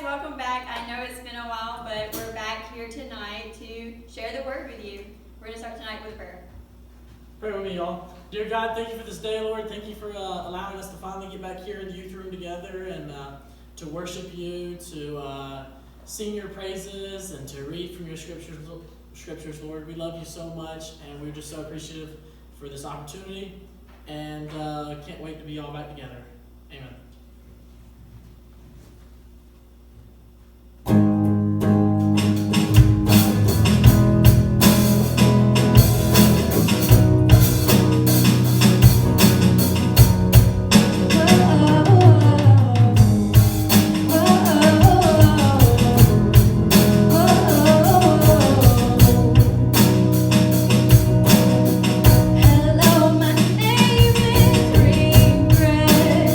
welcome back. I know it's been a while, but we're back here tonight to share the word with you. We're going to start tonight with a prayer. Pray with me, y'all. Dear God, thank you for this day, Lord. Thank you for allowing us to finally get back here in the youth room together and to worship you, to sing your praises, and to read from your scriptures, Lord. We love you so much, and we're just so appreciative for this opportunity, and can't wait to be all back together. Amen. Hello, my name is Regret.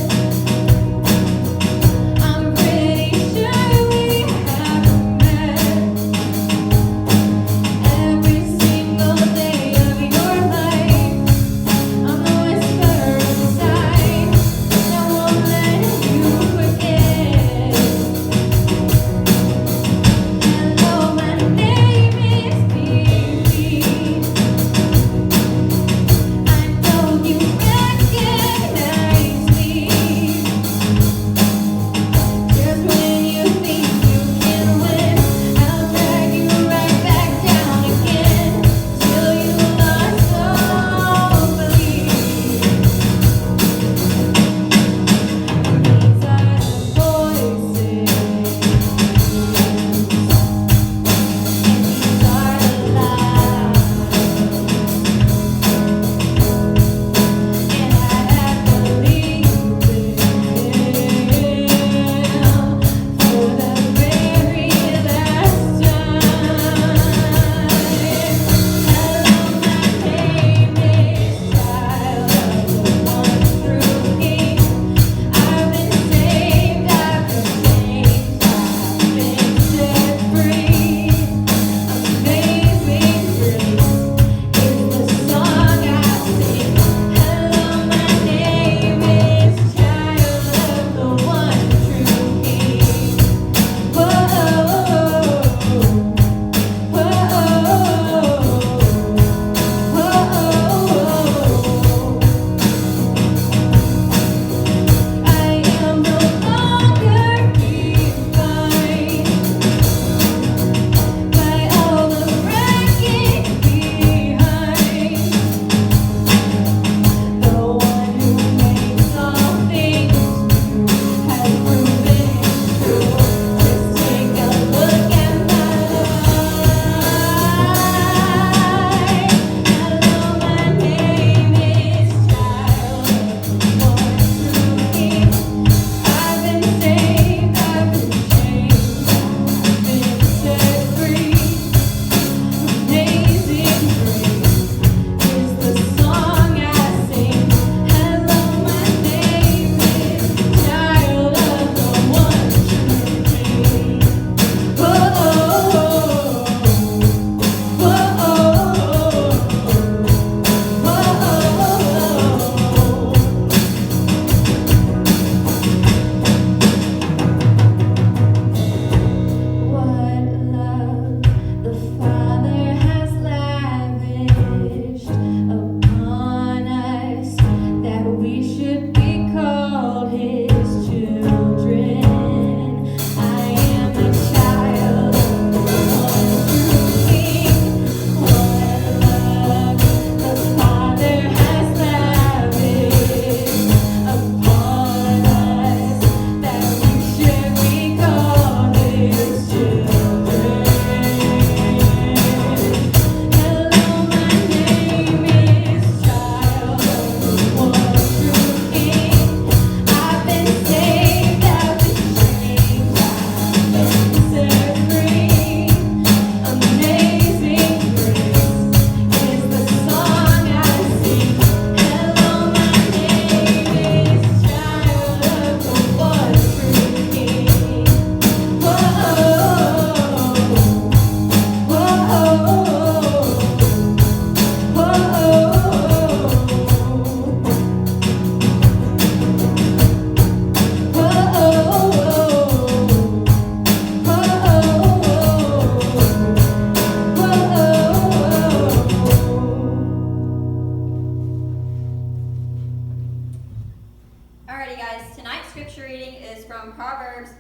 Alrighty guys, tonight's scripture reading is from Proverbs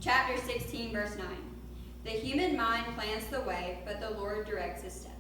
chapter 16, verse 9. The human mind plans the way, but the Lord directs his steps.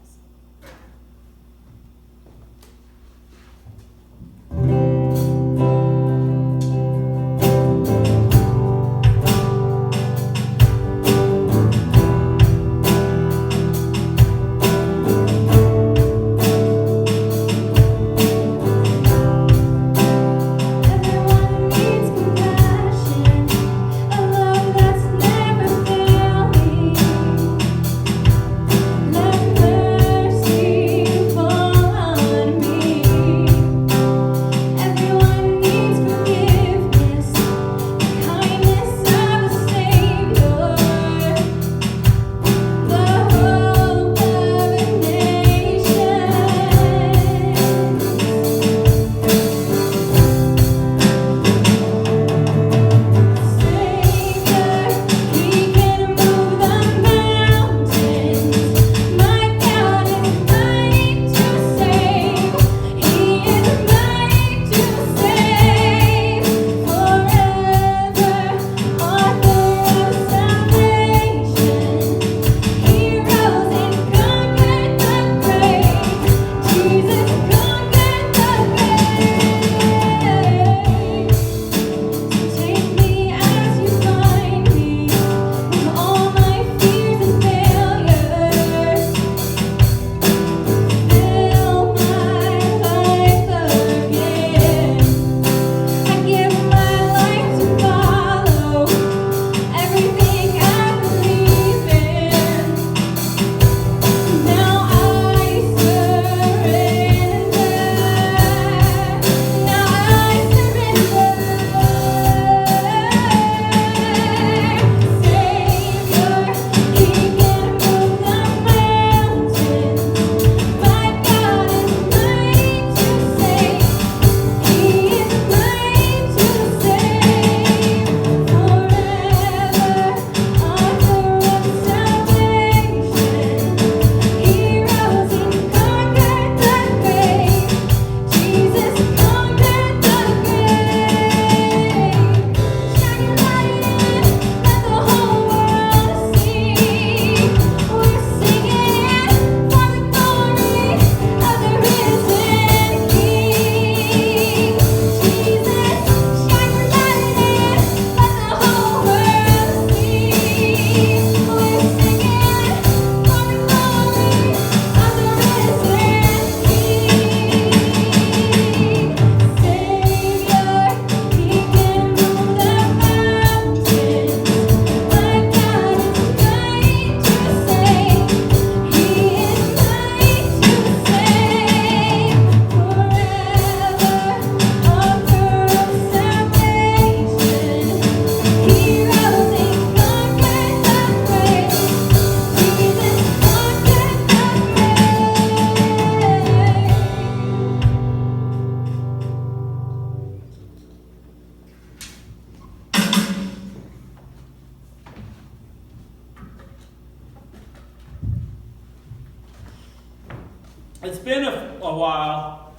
It's been a while,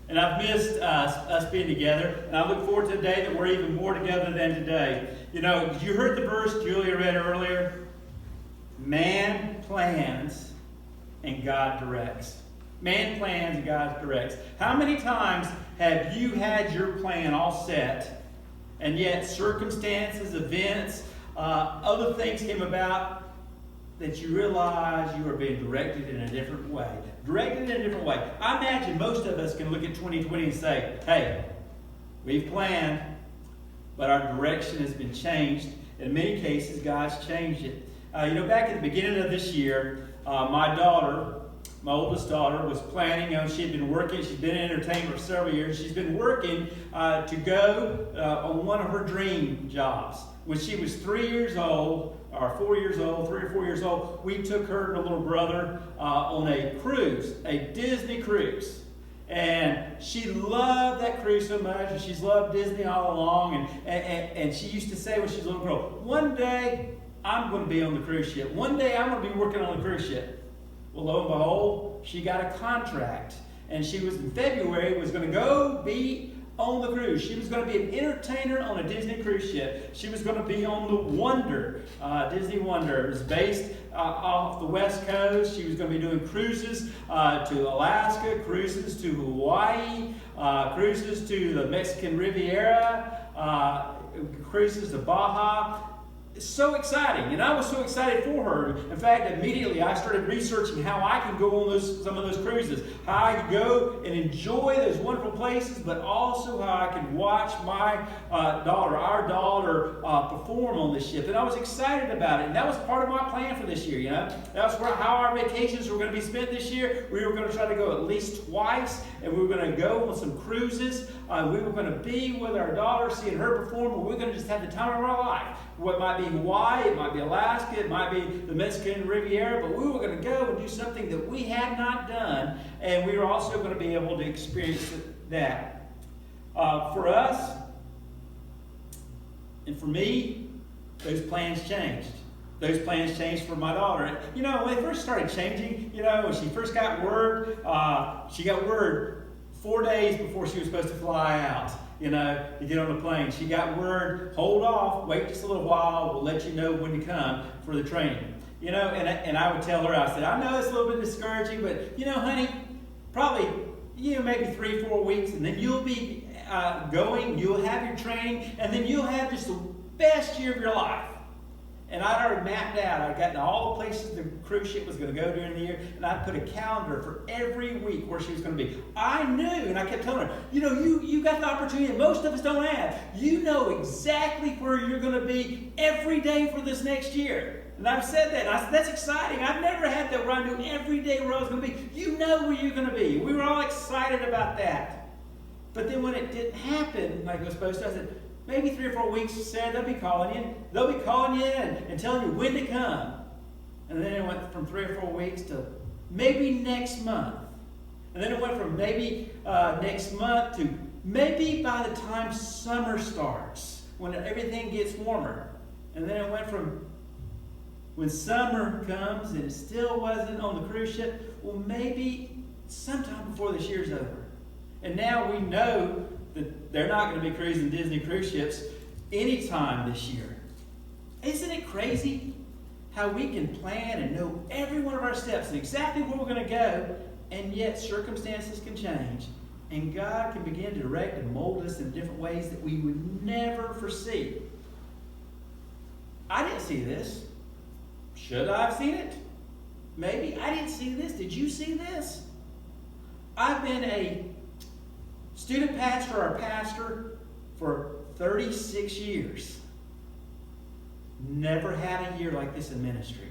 and I've missed us being together, and I look forward to the day that we're even more together than today. You know, you heard the verse Julia read earlier? Man plans and God directs. Man plans and God directs. How many times have you had your plan all set, and yet circumstances, events, other things came about that you realize you are being directed in a different way? Directed in a different way. I imagine most of us can look at 2020 and say, hey, we've planned, but our direction has been changed. In many cases, God's changed it. Back at the beginning of this year, my oldest daughter, was planning. She'd been working. She's been in entertainment for several years. She's been working to go on one of her dream jobs. When she was 3 years old, or 4 years old, 3 or 4 years old, we took her and her little brother on a cruise, a Disney cruise. And she loved that cruise so much, and she's loved Disney all along. And she used to say when she was a little girl, one day I'm going to be on the cruise ship. One day I'm going to be working on the cruise ship. Well, lo and behold, she got a contract. And she was in February, was going to go be on the cruise. She was going to be an entertainer on a Disney cruise ship. She was going to be on the Wonder, Disney Wonder. It was based off the West Coast. She was going to be doing cruises to Alaska, cruises to Hawaii, cruises to the Mexican Riviera, cruises to Baja. It's so exciting, and I was so excited for her. In fact, immediately I started researching how I can go on some of those cruises, how I could go and enjoy those wonderful places, but also how I could watch my our daughter, perform on the ship. And I was excited about it, and that was part of my plan for this year. That was how our vacations were going to be spent this year. We were going to try to go at least twice, and we were going to go on some cruises. We were going to be with our daughter, seeing her perform, and we were going to just have the time of our life. What might be Hawaii, it might be Alaska, it might be the Mexican Riviera, but we were going to go and do something that we had not done, and we were also going to be able to experience that. For us, and for me, those plans changed. Those plans changed for my daughter. And, when they first started changing, when she first got word, she got word 4 days before she was supposed to fly out. To get on the plane. She got word, hold off, wait just a little while, we'll let you know when to come for the training. And I would tell her, I said, I know it's a little bit discouraging, but, honey, probably, maybe 3-4 weeks, and then you'll be going, you'll have your training, and then you'll have just the best year of your life. And I'd already mapped out, I'd gotten all the places the cruise ship was going to go during the year, and I'd put a calendar for every week where she was going to be. I knew, and I kept telling her, you got the opportunity that most of us don't have. You know exactly where you're going to be every day for this next year. And I've said that, and I said, that's exciting. I've never had that where I knew every day where I was going to be. You know where you're going to be. We were all excited about that. But then when it didn't happen like it was supposed to, I said, maybe 3 or 4 weeks, Sarah, they'll be calling you. They'll be calling you and telling you when to come. And then it went from 3 or 4 weeks to maybe next month. And then it went from maybe next month to maybe by the time summer starts, when everything gets warmer. And then it went from when summer comes and it still wasn't on the cruise ship, well, maybe sometime before this year's over. And now we know that they're not going to be cruising Disney cruise ships anytime this year. Isn't it crazy how we can plan and know every one of our steps and exactly where we're going to go, and yet circumstances can change, and God can begin to direct and mold us in different ways that we would never foresee. I didn't see this. Should I have seen it? Maybe. I didn't see this. Did you see this? I've been a student pastor or pastor for 36 years. Never had a year like this in ministry.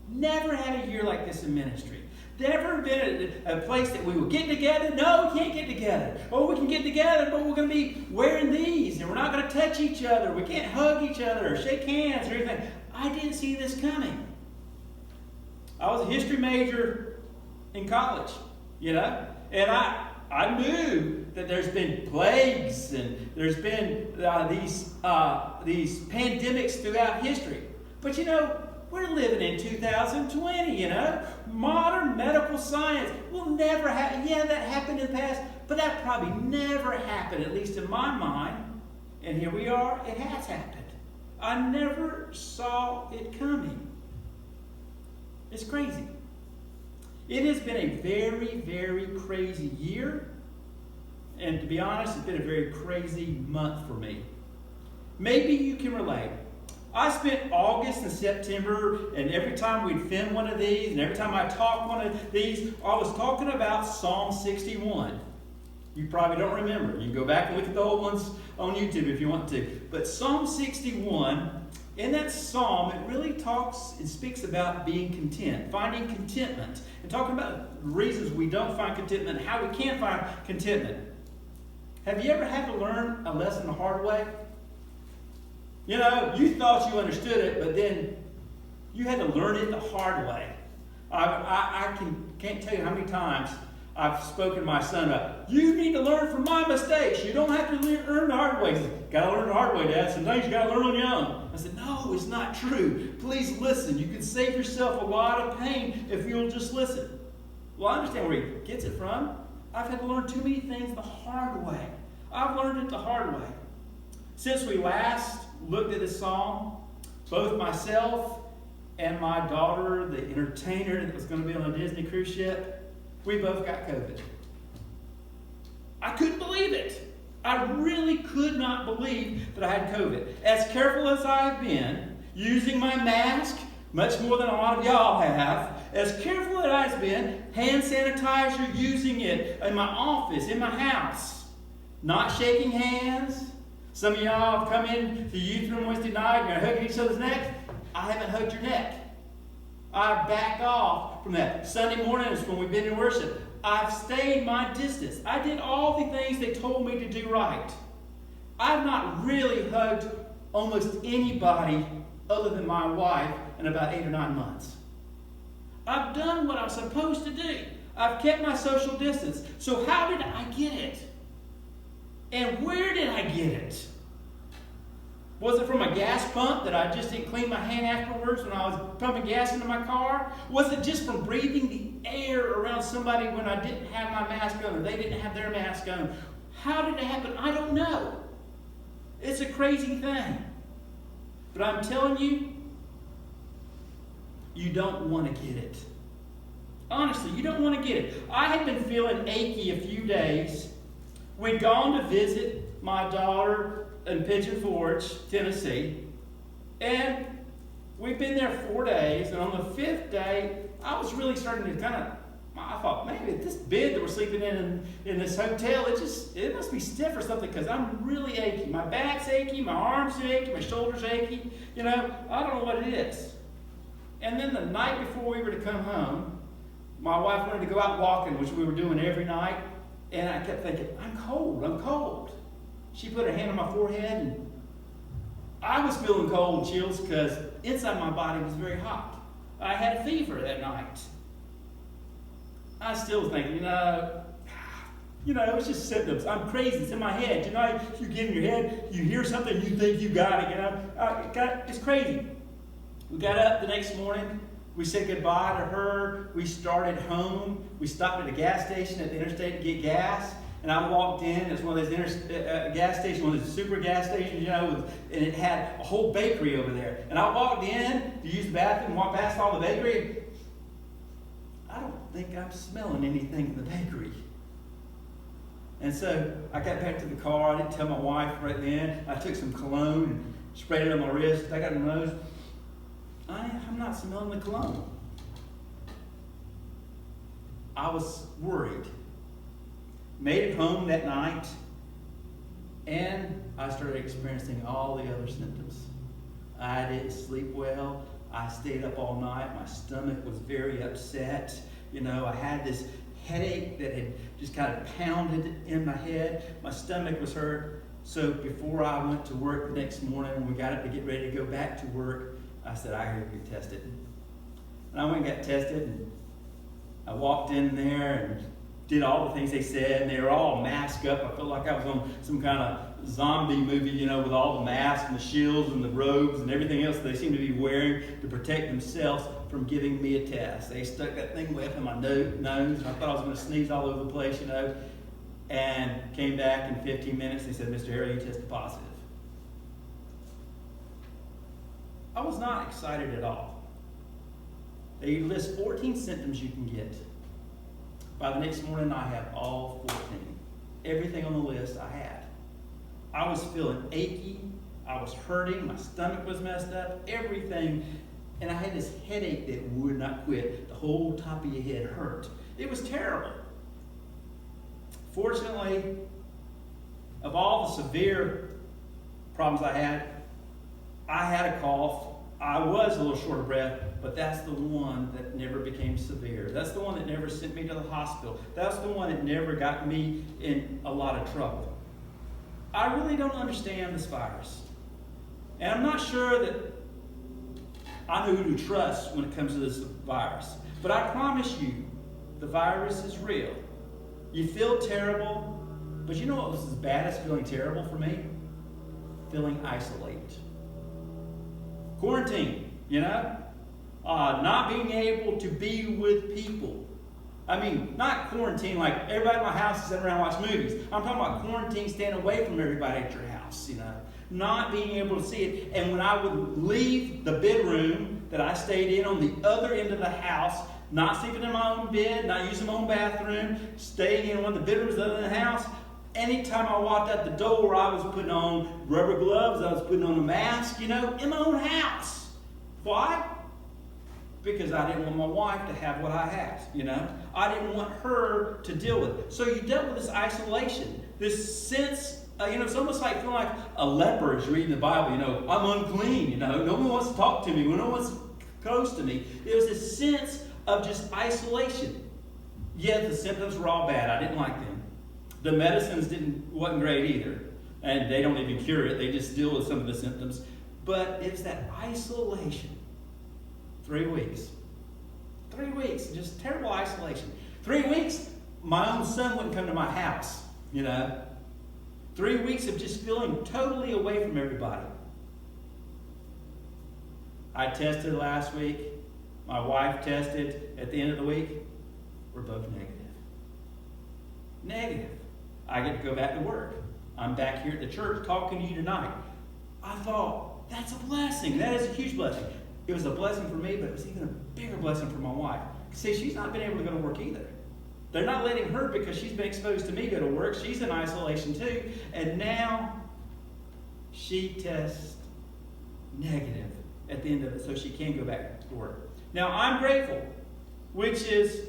Never had a year like this in ministry. Never been a place that we will get together. No, we can't get together. Or we can get together, but we're going to be wearing these, and we're not going to touch each other. We can't hug each other or shake hands or anything. I didn't see this coming. I was a history major in college, and I knew that there's been plagues and there's been these pandemics throughout history. But we're living in 2020, Modern medical science will never happen. Yeah, that happened in the past, but that probably never happened, at least in my mind. And here we are, it has happened. I never saw it coming. It's crazy. It has been a very, very crazy year. And to be honest, it's been a very crazy month for me. Maybe you can relate. I spent August and September, and every time we'd film one of these, and every time I taught one of these, I was talking about Psalm 61. You probably don't remember. You can go back and look at the old ones on YouTube if you want to. But Psalm 61, in that psalm, it really talks and speaks about being content, finding contentment, and talking about the reasons we don't find contentment, and how we can find contentment. Have you ever had to learn a lesson the hard way? You thought you understood it, but then you had to learn it the hard way. I can't tell you how many times I've spoken to my son about, you need to learn from my mistakes. You don't have to learn the hard way. He said, got to learn the hard way, Dad. Sometimes you got to learn on your own. I said, no, it's not true. Please listen. You can save yourself a lot of pain if you'll just listen. Well, I understand where he gets it from. I've had to learn too many things the hard way. I've learned it the hard way. Since we last looked at this song, both myself and my daughter, the entertainer that was going to be on a Disney cruise ship, we both got COVID. I couldn't believe it. I really could not believe that I had COVID. As careful as I've been, using my mask, much more than a lot of y'all have, as careful as I've been, hand sanitizer, using it in my office, in my house, not shaking hands. Some of y'all have come in to the youth room Wednesday night, you're hugging each other's neck. I haven't hugged your neck. I've backed off from that. Sunday mornings when we've been in worship, I've stayed my distance. I did all the things they told me to do right. I've not really hugged almost anybody other than my wife in about 8 or 9 months. I've done what I'm supposed to do. I've kept my social distance. So how did I get it? And where did I get it? Was it from a gas pump that I just didn't clean my hand afterwards when I was pumping gas into my car? Was it just from breathing the air around somebody when I didn't have my mask on or they didn't have their mask on? How did it happen? I don't know. It's a crazy thing. But I'm telling you, you don't want to get it. Honestly, you don't want to get it. I had been feeling achy a few days. We'd gone to visit my daughter in Pigeon Forge, Tennessee. And we'd been there 4 days. And on the 5th day, I was really starting to I thought, maybe this bed that we're sleeping in this hotel, it must be stiff or something because I'm really achy. My back's achy, my arms are achy, my shoulders are achy. I don't know what it is. And then the night before we were to come home, my wife wanted to go out walking, which we were doing every night. And I kept thinking, I'm cold. She put her hand on my forehead, and I was feeling cold and chills because inside my body was very hot. I had a fever that night. I still was thinking, it was just symptoms. I'm crazy. It's in my head. You get in your head, you hear something, you think you got it. It's crazy. We got up the next morning. We said goodbye to her. We started home. We stopped at a gas station at the interstate to get gas. And I walked in. It's one of those gas stations, one of those super gas stations, and it had a whole bakery over there. And I walked in to use the bathroom and walked past all the bakery. I don't think I'm smelling anything in the bakery. And so I got back to the car. I didn't tell my wife right then. I took some cologne and sprayed it on my wrist. I got it on my nose. I'm not smelling the cologne. I was worried. Made it home that night, and I started experiencing all the other symptoms. I didn't sleep well. I stayed up all night. My stomach was very upset. I had this headache that had just kind of pounded in my head. My stomach was hurt. So before I went to work the next morning, when we got up to get ready to go back to work, I said, I gotta get tested. And I went and got tested, and I walked in there and did all the things they said, and they were all masked up. I felt like I was on some kind of zombie movie, with all the masks and the shields and the robes and everything else they seemed to be wearing to protect themselves from giving me a test. They stuck that thing way up in my nose, and I thought I was going to sneeze all over the place, and came back in 15 minutes. They said, Mr. Harry, you tested positive. I was not excited at all. They list 14 symptoms you can get. By the next morning, I had all 14. Everything on the list I had. I was feeling achy. I was hurting. My stomach was messed up. Everything. And I had this headache that would not quit. The whole top of your head hurt. It was terrible. Fortunately, of all the severe problems I had a cough. I was a little short of breath, but that's the one that never became severe. That's the one that never sent me to the hospital. That's the one that never got me in a lot of trouble. I really don't understand this virus. And I'm not sure that I know who to trust when it comes to this virus. But I promise you, the virus is real. You feel terrible, but you know what was as bad as feeling terrible for me? Feeling isolated. Quarantine, not being able to be with people. I mean, not quarantine like everybody in my house is sitting around watching movies. I'm talking about quarantine, staying away from everybody at your house, not being able to see it. And when I would leave the bedroom that I stayed in on the other end of the house, not sleeping in my own bed, not using my own bathroom, staying in one of the bedrooms other than the house, anytime I walked out the door, I was putting on rubber gloves, I was putting on a mask, in my own house. Why? Because I didn't want my wife to have what I have, I didn't want her to deal with it. So you dealt with this isolation, this sense, it's almost like feeling like a leper as you're reading the Bible, I'm unclean, no one wants to talk to me, no one wants close to me. It was this sense of just isolation. Yet the symptoms were all bad. I didn't like them. The medicines wasn't great either. And they don't even cure it. They just deal with some of the symptoms. But it's that isolation. 3 weeks. 3 weeks. Just terrible isolation. 3 weeks, my own son wouldn't come to my house, 3 weeks of just feeling totally away from everybody. I tested last week. My wife tested at the end of the week. We're both negative. Negative. I get to go back to work. I'm back here at the church talking to you tonight. I thought, that's a blessing. That is a huge blessing. It was a blessing for me, but it was even a bigger blessing for my wife. See, she's not been able to go to work either. They're not letting her because she's been exposed to me go to work. She's in isolation too. And now she tests negative at the end of it so she can go back to work. Now, I'm grateful, which is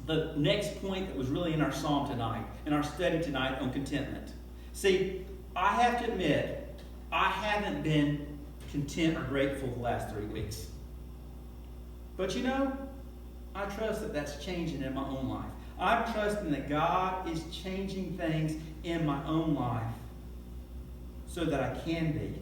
the next point that was really in our psalm tonight, in our study tonight on contentment. See, I have to admit, I haven't been content or grateful the last 3 weeks. But I trust that that's changing in my own life. I'm trusting that God is changing things in my own life so that I can be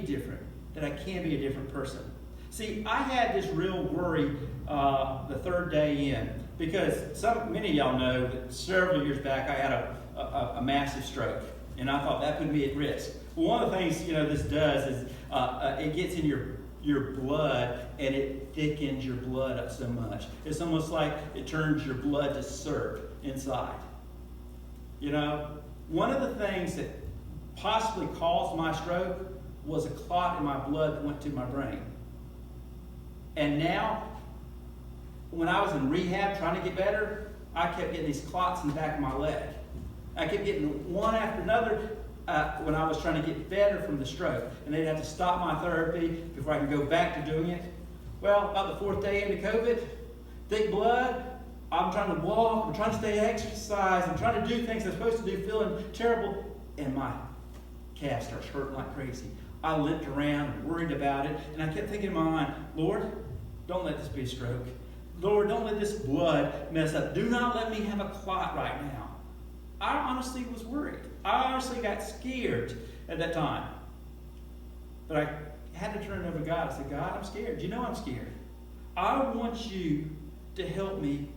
different, that I can be a different person. See, I had this real worry the third day in because many of y'all know that several years back I had a massive stroke, and I thought that put me at risk. Well, one of the things this does is it gets in your blood and it thickens your blood up so much. It's almost like it turns your blood to syrup inside. One of the things that possibly caused my stroke was a clot in my blood that went to my brain. And now, when I was in rehab trying to get better, I kept getting these clots in the back of my leg. I kept getting one after another when I was trying to get better from the stroke. And they'd have to stop my therapy before I could go back to doing it. Well, about the 4th day into COVID, thick blood, I'm trying to walk, I'm trying to stay exercise, I'm trying to do things I'm supposed to do, feeling terrible, and my calf starts hurting like crazy. I limped around, worried about it, and I kept thinking in my mind, Lord, don't let this be a stroke. Lord, don't let this blood mess up. Do not let me have a clot right now. I honestly was worried. I honestly got scared at that time. But I had to turn it over to God. I said, God, I'm scared. You know I'm scared. I want you to help me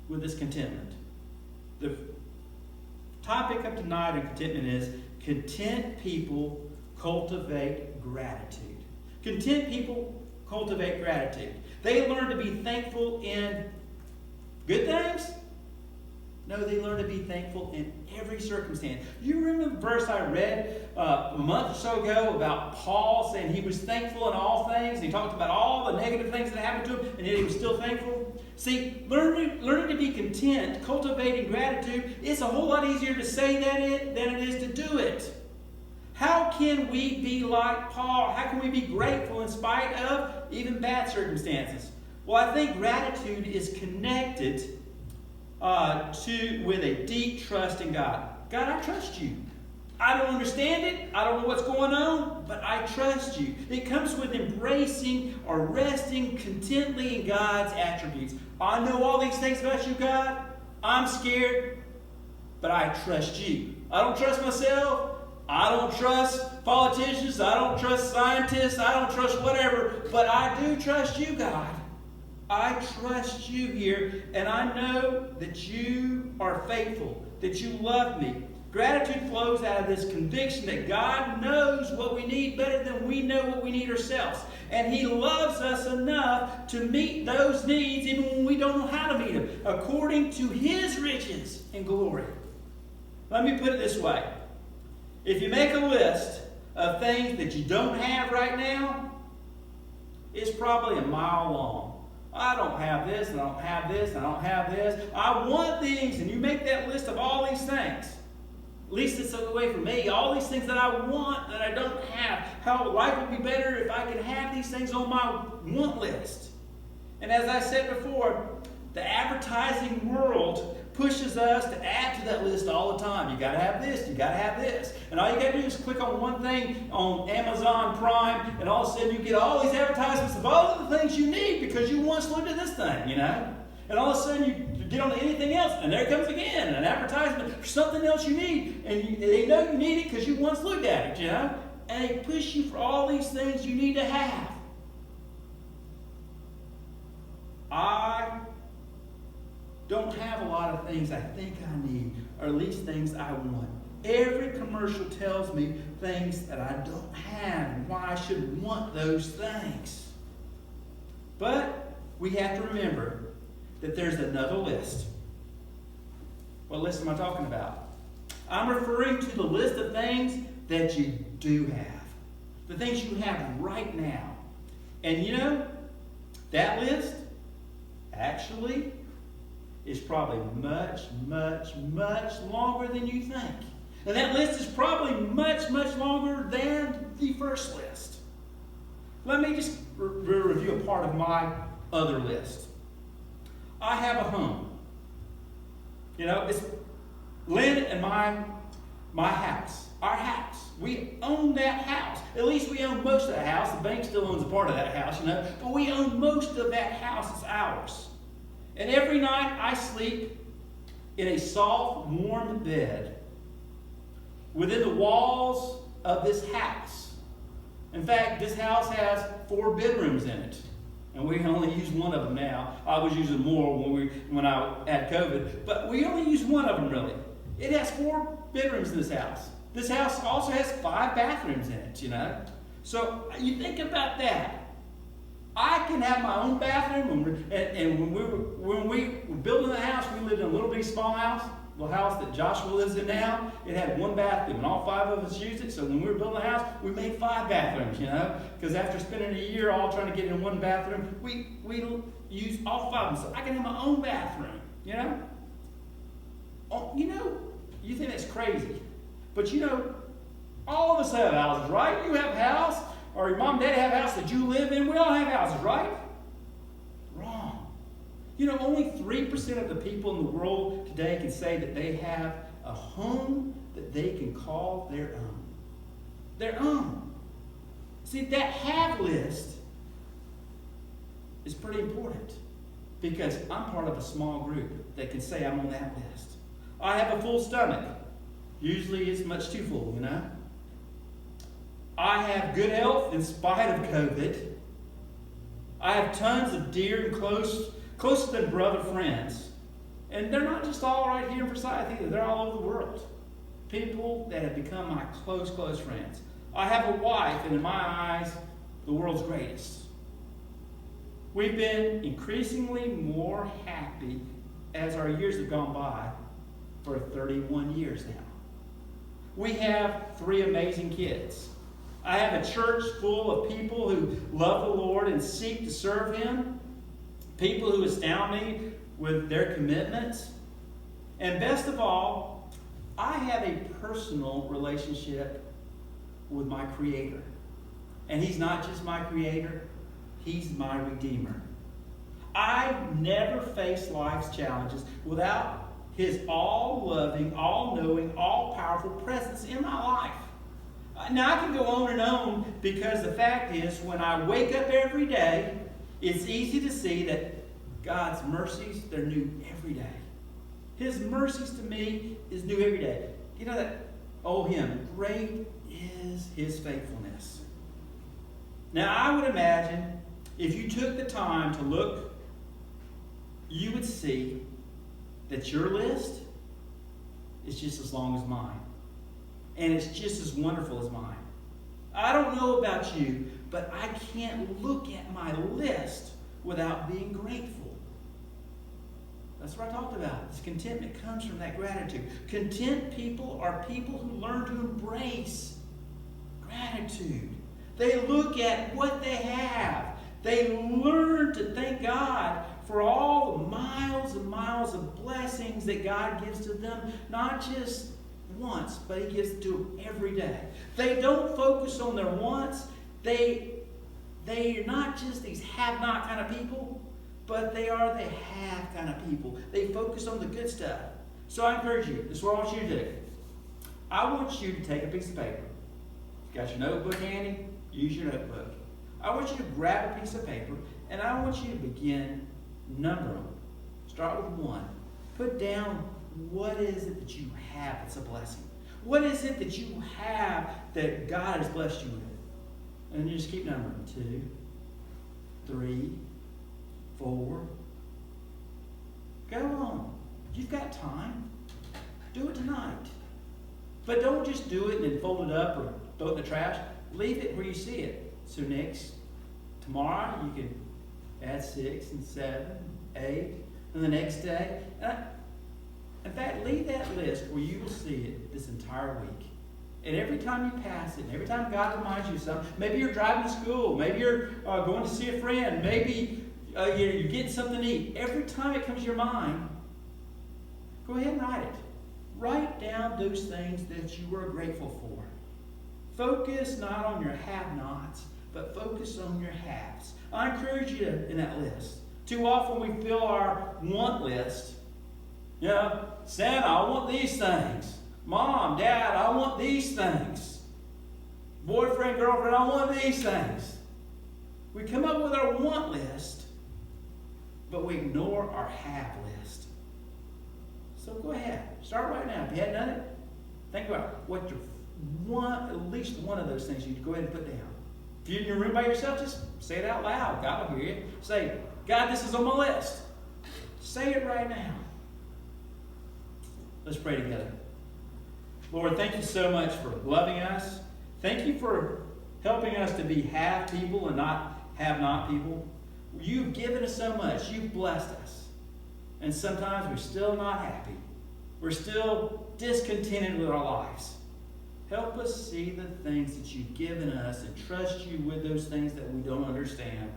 with this contentment. The topic of tonight on contentment is content people cultivate gratitude. Content people cultivate gratitude. They learn to be thankful in good things. No, they learn to be thankful in every circumstance. You remember the verse I read a month or so ago about Paul saying he was thankful in all things. He talked about all the negative things that happened to him, and yet he was still thankful. See, learning to be content, cultivating gratitude, it's a whole lot easier to say that than it is to do it. How can we be like Paul? How can we be grateful in spite of even bad circumstances? Well, I think gratitude is connected with a deep trust in God. God, I trust you. I don't understand it. I don't know what's going on, but I trust you. It comes with embracing or resting contently in God's attributes. I know all these things about you, God. I'm scared, but I trust you. I don't trust myself. I don't trust politicians. I don't trust scientists. I don't trust whatever, but I do trust you, God. I trust you here, and I know that you are faithful, that you love me, Gratitude flows out of this conviction that God knows what we need better than we know what we need ourselves. And He loves us enough to meet those needs even when we don't know how to meet them, according to His riches and glory. Let me put it this way. If you make a list of things that you don't have right now, it's probably a mile long. I don't have this, and I don't have this, and I don't have this. I want these, and you make that list of all these things. At least it's the way for me. All these things that I want that I don't have. How life would be better if I could have these things on my want list. And as I said before, the advertising world pushes us to add to that list all the time. You got to have this, you got to have this. And all you got to do is click on one thing on Amazon Prime, and all of a sudden you get all these advertisements of all of the things you need because you once looked at this thing, you know. And all of a sudden you get on to anything else, and there it comes again, an advertisement for something else you need. And they know you need it because you once looked at it, you know. And they push you for all these things you need to have. I don't have a lot of things I think I need, or at least things I want. Every commercial tells me things that I don't have and why I should want those things. But we have to remember that there's another list. What list am I talking about? I'm referring to the list of things that you do have. The things you have right now. And you know, that list actually is probably much, much, much longer than you think. And that list is probably much, much longer than the first list. Let me just review a part of my other list. I have a home. You know, it's Lynn and my house. Our house. We own that house. At least we own most of that house. The bank still owns a part of that house, you know. But we own most of that house. It's ours. And every night I sleep in a soft, warm bed within the walls of this house. In fact, this house has 4 bedrooms in it. And we only use one of them now. I was using more when I had COVID. But we only use one of them, really. It has 4 bedrooms in this house. This house also has 5 bathrooms in it, you know. So you think about that. I can have my own bathroom. And when we were building the house, we lived in a little bitty small house. The house that Joshua lives in now, it had 1 bathroom, and all 5 of us used it. So when we were building the house, we made 5 bathrooms, you know, because after spending a year all trying to get in 1 bathroom, we used all 5 of them. So I can have my own bathroom, you know. Oh, you know, you think that's crazy, but you know, all of us have houses, right? You have a house, or your mom and dad have a house that you live in. We all have houses, right? Wrong. You know, only 3% of the people in the world today can say that they have a home that they can call their own. Their own. See, that have list is pretty important because I'm part of a small group that can say I'm on that list. I have a full stomach. Usually it's much too full, you know. I have good health in spite of COVID. I have tons of dear and closer than brother friends. And they're not just all right here in Forsyth either. They're all over the world. People that have become my close friends. I have a wife, and in my eyes, the world's greatest. We've been increasingly more happy as our years have gone by for 31 years now. We have 3 amazing kids. I have a church full of people who love the Lord and seek to serve Him. People who astound me with their commitments. And best of all, I have a personal relationship with my Creator. And He's not just my Creator, He's my Redeemer. I never face life's challenges without His all-loving, all-knowing, all-powerful presence in my life. Now, I can go on and on because the fact is, when I wake up every day, it's easy to see that God's mercies, they're new every day. His mercies to me is new every day. You know that old hymn, great is His faithfulness. Now, I would imagine if you took the time to look, you would see that your list is just as long as mine. and it's just as wonderful as mine. I don't know about you, but I can't look at my list without being grateful. That's what I talked about. This contentment comes from that gratitude. Content people are people who learn to embrace gratitude. They look at what they have. They learn to thank God for all the miles and miles of blessings that God gives to them, not just once, but He gives to them every day. They don't focus on their wants. They are not just these have-not kind of people, but they are the have kind of people. They focus on the good stuff. So I encourage you, this is what I want you to do. I want you to take a piece of paper. You got your notebook handy? Use your notebook. I want you to grab a piece of paper, and I want you to begin numbering them. Start with 1. Put down what is it that you have that's a blessing. What is it that you have that God has blessed you with? And you just keep numbering. 2, 3, 4. Go on. You've got time. Do it tonight. But don't just do it and then fold it up or throw it in the trash. Leave it where you see it. So tomorrow you can add 6 and 7, 8, and the next day. In fact, leave that list where you will see it this entire week. And every time you pass it, and every time God reminds you of something, maybe you're driving to school, maybe you're going to see a friend, maybe you're getting something to eat. Every time it comes to your mind, go ahead and write it. Write down those things that you are grateful for. Focus not on your have-nots, but focus on your haves. I encourage you in that list. Too often we fill our want list. Santa, I want these things. Mom, Dad, I want these things. Boyfriend, girlfriend, I want these things. We come up with our want list, but we ignore our have list. So go ahead. Start right now. If you hadn't done it, think about what your at least one of those things you go ahead and put down. If you're in your room by yourself, just say it out loud. God will hear you. Say, God, this is on my list. Say it right now. Let's pray together. Lord, thank you so much for loving us. Thank you for helping us to be have people and not have not people. You've given us so much. You've blessed us. And sometimes we're still not happy. We're still discontented with our lives. Help us see the things that you've given us and trust you with those things that we don't understand.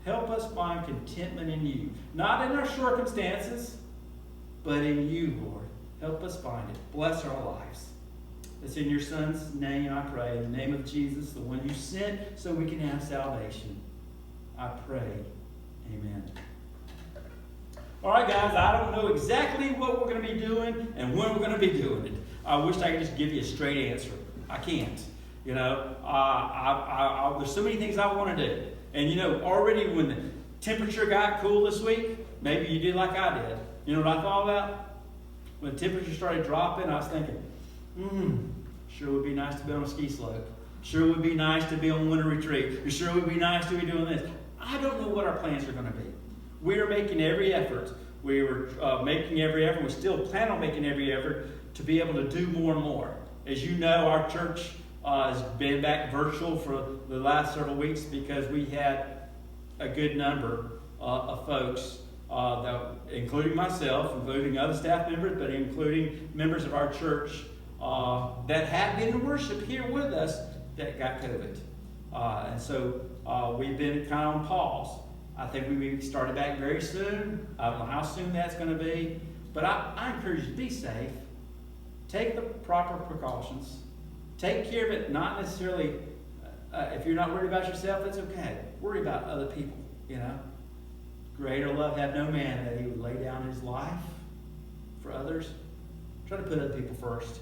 Help us find contentment in you. Not in our circumstances, but in you, Lord. Help us find it. Bless our lives. It's in your Son's name I pray. In the name of Jesus, the one you sent so we can have salvation. I pray. Amen. All right, guys, I don't know exactly what we're going to be doing and when we're going to be doing it. I wish I could just give you a straight answer. I can't. There's so many things I want to do. And, already when the temperature got cool this week, maybe you did like I did. You know what I thought about? When the temperature started dropping, I was thinking, sure would be nice to be on a ski slope. Sure would be nice to be on winter retreat. It sure would be nice to be doing this. I don't know what our plans are going to be. We are making every effort. We were making every effort. We still plan on making every effort to be able to do more and more. As you know, our church has been back virtual for the last several weeks because we had a good number of folks, including myself, including other staff members, but including members of our church that had been in worship here with us that got COVID. And so we've been kind of on pause. I think we will be starting back very soon. I don't know how soon that's going to be. But I encourage you to be safe. Take the proper precautions. Take care of it, not necessarily, if you're not worried about yourself, that's okay. Worry about other people, Greater love had no man that he would lay down his life for others. Try to put other people first.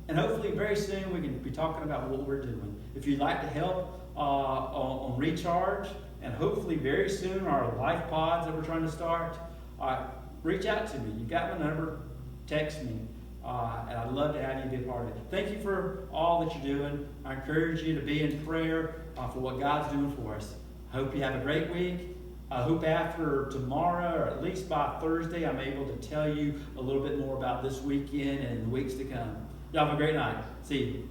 And hopefully very soon we can be talking about what we're doing. If you'd like to help on ReCHARGE, and hopefully very soon our life pods that we're trying to start, reach out to me. You've got my number. Text me. And I'd love to have you be a part of it. Thank you for all that you're doing. I encourage you to be in prayer for what God's doing for us. I hope you have a great week. I hope after tomorrow, or at least by Thursday, I'm able to tell you a little bit more about this weekend and the weeks to come. Y'all have a great night. See you.